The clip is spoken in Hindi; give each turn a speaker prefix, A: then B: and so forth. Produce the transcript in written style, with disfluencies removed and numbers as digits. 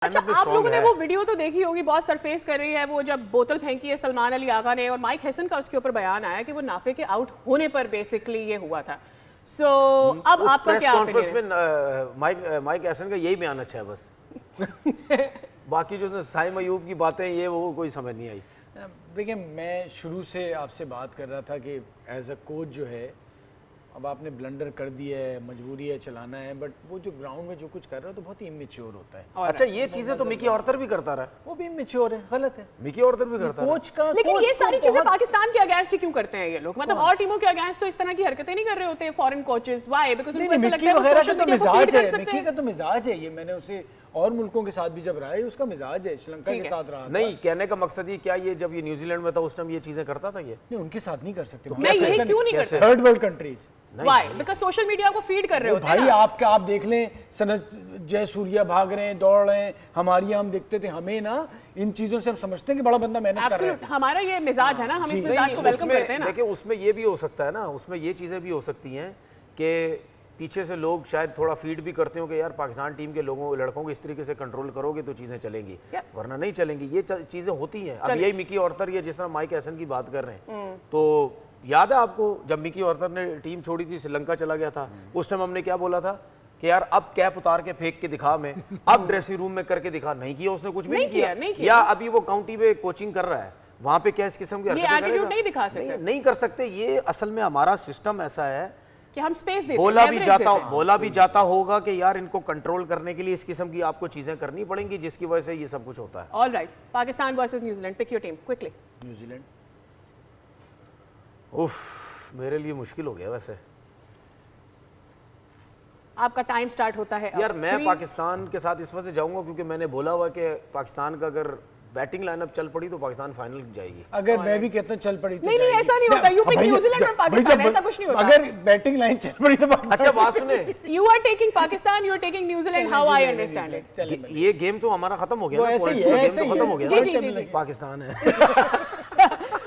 A: अच्छा, आप लोगों ने वो वीडियो तो देखी होगी, बहुत सरफेस कर रही है वो, जब बोतल फेंकी है सलमान अली आगा ने और माइक हैसन का उसके ऊपर बयान आया कि वो नाफे के आउट होने पर बेसिकली ये हुआ था। सो अब आपका क्या
B: कॉन्फ्रेंस में माइक हैसन का यही बयान अच्छा है बस। बाकी जो साइम अयूब की बातें ये वो कोई समझ नहीं आई।
C: देखिए, मैं शुरू से आपसे बात कर रहा था कि एज अ कोच जो है, अब आपने ब्लंडर कर दिया है, मजबूरी है, चलाना है, बट वो जो ग्राउंड में जो कुछ कर रहा है तो बहुत ही इमेच्योर होता है।
B: अच्छा, ये चीजें तो मिकी ऑर्थर भी करता रहा है।
C: वो भी इमेच्योर है, गलत है।
B: मिकी ऑर्थर भी करता है
C: कोच का,
A: लेकिन
C: कोच
A: ये सारी
C: को
A: चीजें
C: बहुत-
A: पाकिस्तान के अगेंस्ट ही क्यों करते हैं ये लोग? मतलब और टीमों के अगेंस्ट तो इस तरह की हरकतें नहीं कर रहे होते फॉरेन कोचेस। व्हाई? बिकॉज़ उनको ऐसा लगता
C: मिक्की
A: है वो
C: वगैरह
A: सोशल
C: का तो
A: मीडिया को
C: मिजाज
A: फीड कर
C: है,
A: सकते
C: मिक्की
A: हैं।
C: का तो मिजाज है, ये मैंने उसे और मुल्कों के साथ भी जब रहा है, उसका मिजाज है, श्रीलंका
A: ठीक
C: के
A: है।
C: साथ रहा था।
B: नहीं, कहने का मकसद ये क्या, ये जब ये न्यूजीलैंड में था उस टाइम ये चीजें करता था ये?
C: नहीं, उनके साथ नहीं कर सकते।
A: नहीं, ये क्यों नहीं करते?
C: Third world countries.
A: Why? Because social media को फीड कर रहे होते हैं
C: भाई
A: ना।
C: आप देख लें, सनत जय सूर्या भाग रहे हैं, दौड़ रहे हैं, हमारी हम देखते थे, हमें ना इन चीजों से हम समझते हैं कि बड़ा बंदा मेहनत कर रहा है।
A: Absolute, हमारा ये मिजाज है ना, हम इस
B: नहीं,
A: मिजाज को वेलकम करते हैं ना।
B: देखिए उसमें ये भी हो सकता है ना, उसमें ये चीजें भी हो सकती हैं कि पीछे से लोग शायद थोड़ा फीड भी करते हो कि यार पाकिस्तान टीम के लड़कों को इस तरीके से कंट्रोल करोगे तो चीजें चलेंगी, वरना नहीं चलेंगी। ये चीजें होती हैं। अब यही मिकी ऑर्थर, ये जिस तरह माइक हैसन की बात कर रहे हैं, तो याद है आपको जब मिकी ऑर्थर ने टीम छोड़ी थी, श्रीलंका चला गया था, उस टाइम हमने क्या बोला था कि यार अब कैप उतार के फेंक के दिखा, मैं अब ड्रेसिंग रूम में करके दिखा। नहीं किया उसने, कुछ भी नहीं किया। या अभी वो काउंटी में कोचिंग कर रहा है, वहां पे क्या इस किस्म की हरकतें
A: एटीट्यूड नहीं दिखा सकते,
B: नहीं कर सकते। ये असल में हमारा सिस्टम ऐसा है
A: कि हम स्पेस देते हैं,
B: बोला भी जाता होगा कि यार इनको कंट्रोल करने के लिए इस किस्म की आपको चीजें करनी पड़ेंगी, जिसकी वजह से ये सब कुछ होता है।
A: Alright, Pakistan versus New Zealand, pick your team quickly.
C: New Zealand.
B: उफ, मेरे लिए मुश्किल हो गया वैसे।
A: आपका टाइम स्टार्ट होता है
B: यार मैं पाकिस्तान के साथ इस वजह से जाऊंगा क्योंकि मैंने बोला हुआ कि पाकिस्तान का अगर बैटिंग लाइनअप चल पड़ी तो पाकिस्तान फाइनल जाएगी।
C: अगर मैं भी कहता हूँ चल पड़ी तो
A: नहीं, ऐसा नहीं होता। यू पिक न्यूजीलैंड और पाकिस्तान, ऐसा कुछ नहीं होता।
C: अगर बैटिंग लाइन चल पड़ी तो पाकिस्तान।
B: अच्छा बात सुने,
A: you are taking Pakistan, you are taking New Zealand, how I understand it.
B: ये गेम तो हमारा खत्म हो गया ना,
C: ऐसे ही
B: गेम
C: है,
B: तो खत्म हो गया
A: जी,
B: ना, पाकिस्तान है।